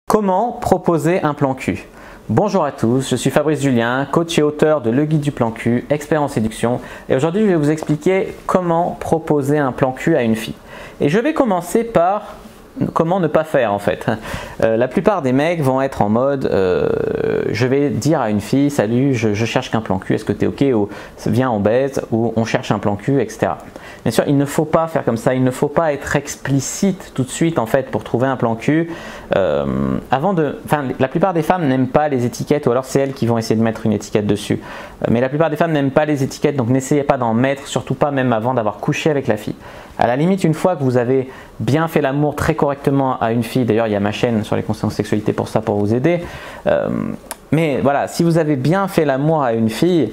Comment proposer un plan cul? Bonjour à tous, je suis Fabrice Julien, coach et auteur de Le Guide du plan cul, expert en séduction, et aujourd'hui je vais vous expliquer comment proposer un plan cul à une fille. Et je vais commencer par comment ne pas faire en fait. La plupart des mecs vont être en mode je vais dire à une fille salut, je cherche qu'un plan cul, est-ce que tu es ok, ou viens on baise, ou on cherche un plan cul, etc. Bien sûr, il ne faut pas faire comme ça, il ne faut pas être explicite tout de suite en fait pour trouver un plan cul. La plupart des femmes n'aiment pas les étiquettes, ou alors c'est elles qui vont essayer de mettre une étiquette dessus. Mais la plupart des femmes n'aiment pas les étiquettes, donc n'essayez pas d'en mettre, surtout pas même avant d'avoir couché avec la fille. À la limite, une fois que vous avez bien fait l'amour très correctement à une fille, d'ailleurs il y a ma chaîne sur les conseils en sexualité pour ça, pour vous aider. Mais voilà, si vous avez bien fait l'amour à une fille,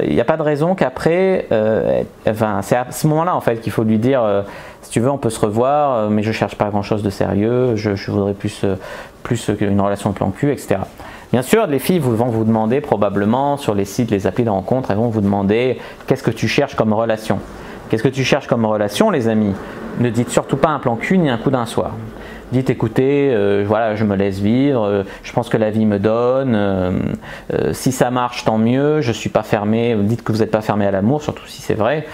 il n'y a pas de raison qu'après, c'est à ce moment-là en fait qu'il faut lui dire si tu veux on peut se revoir, mais je cherche pas grand-chose de sérieux, je voudrais plus qu'une relation de plan cul, etc. Bien sûr, les filles vont vous demander probablement sur les sites, les applis de rencontre, elles vont vous demander qu'est-ce que tu cherches comme relation. Qu'est-ce que tu cherches comme relation, les amis? Ne dites surtout pas un plan cul ni un coup d'un soir. Dites écoutez, voilà, je me laisse vivre, je pense que la vie me donne, si ça marche tant mieux, je suis pas fermé, dites que vous n'êtes pas fermé à l'amour, surtout si c'est vrai,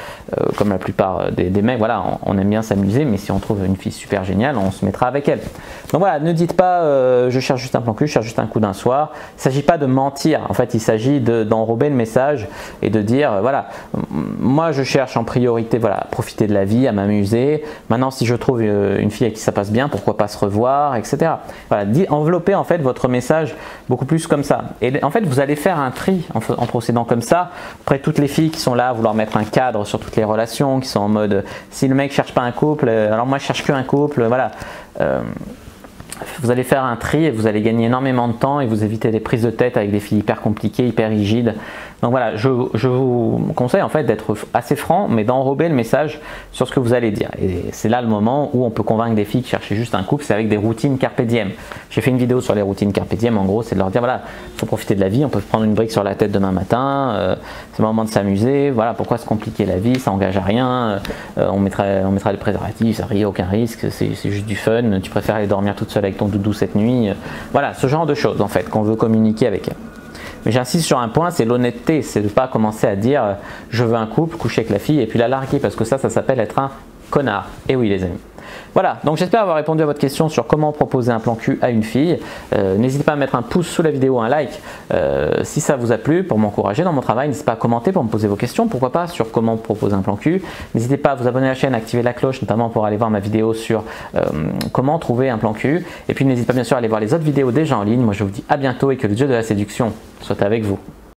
comme la plupart des mecs, voilà, on aime bien s'amuser, mais si on trouve une fille super géniale, on se mettra avec elle. Donc voilà, ne dites pas je cherche juste un plan cul, je cherche juste un coup d'un soir, il ne s'agit pas de mentir, en fait il s'agit d'enrober le message et de dire voilà, moi je cherche en priorité, voilà, à profiter de la vie, à m'amuser, maintenant si je trouve une fille avec qui ça passe bien, pourquoi pas se revoir, etc. Voilà, enveloppez en fait votre message beaucoup plus comme ça. Et en fait, vous allez faire un tri en procédant comme ça. Après, toutes les filles qui sont là à vouloir mettre un cadre sur toutes les relations, qui sont en mode si le mec cherche pas un couple, alors moi je cherche qu'un couple, voilà. Vous allez faire un tri et vous allez gagner énormément de temps et vous évitez des prises de tête avec des filles hyper compliquées, hyper rigides. Donc voilà, je vous conseille en fait d'être assez franc, mais d'enrober le message sur ce que vous allez dire. Et c'est là le moment où on peut convaincre des filles qui cherchaient juste un couple, c'est avec des routines carpe diem. J'ai fait une vidéo sur les routines carpe diem, en gros c'est de leur dire voilà, il faut profiter de la vie, on peut prendre une brique sur la tête demain matin, c'est le moment de s'amuser, voilà, pourquoi se compliquer la vie, ça engage à rien, on mettra des préservatifs, ça n'y a aucun risque, c'est juste du fun, tu préfères aller dormir toute seule avec ton doudou cette nuit, voilà, ce genre de choses en fait qu'on veut communiquer avec elle. Mais j'insiste sur un point, c'est l'honnêteté, c'est de ne pas commencer à dire je veux un couple, coucher avec la fille et puis la larguer parce que ça s'appelle être un connard. Et oui les amis. Voilà, donc j'espère avoir répondu à votre question sur comment proposer un plan cul à une fille. N'hésitez pas à mettre un pouce sous la vidéo, un like si ça vous a plu pour m'encourager dans mon travail. N'hésitez pas à commenter pour me poser vos questions, pourquoi pas, sur comment proposer un plan cul. N'hésitez pas à vous abonner à la chaîne, activer la cloche, notamment pour aller voir ma vidéo sur comment trouver un plan cul. Et puis n'hésitez pas bien sûr à aller voir les autres vidéos déjà en ligne. Moi je vous dis à bientôt et que le dieu de la séduction soit avec vous.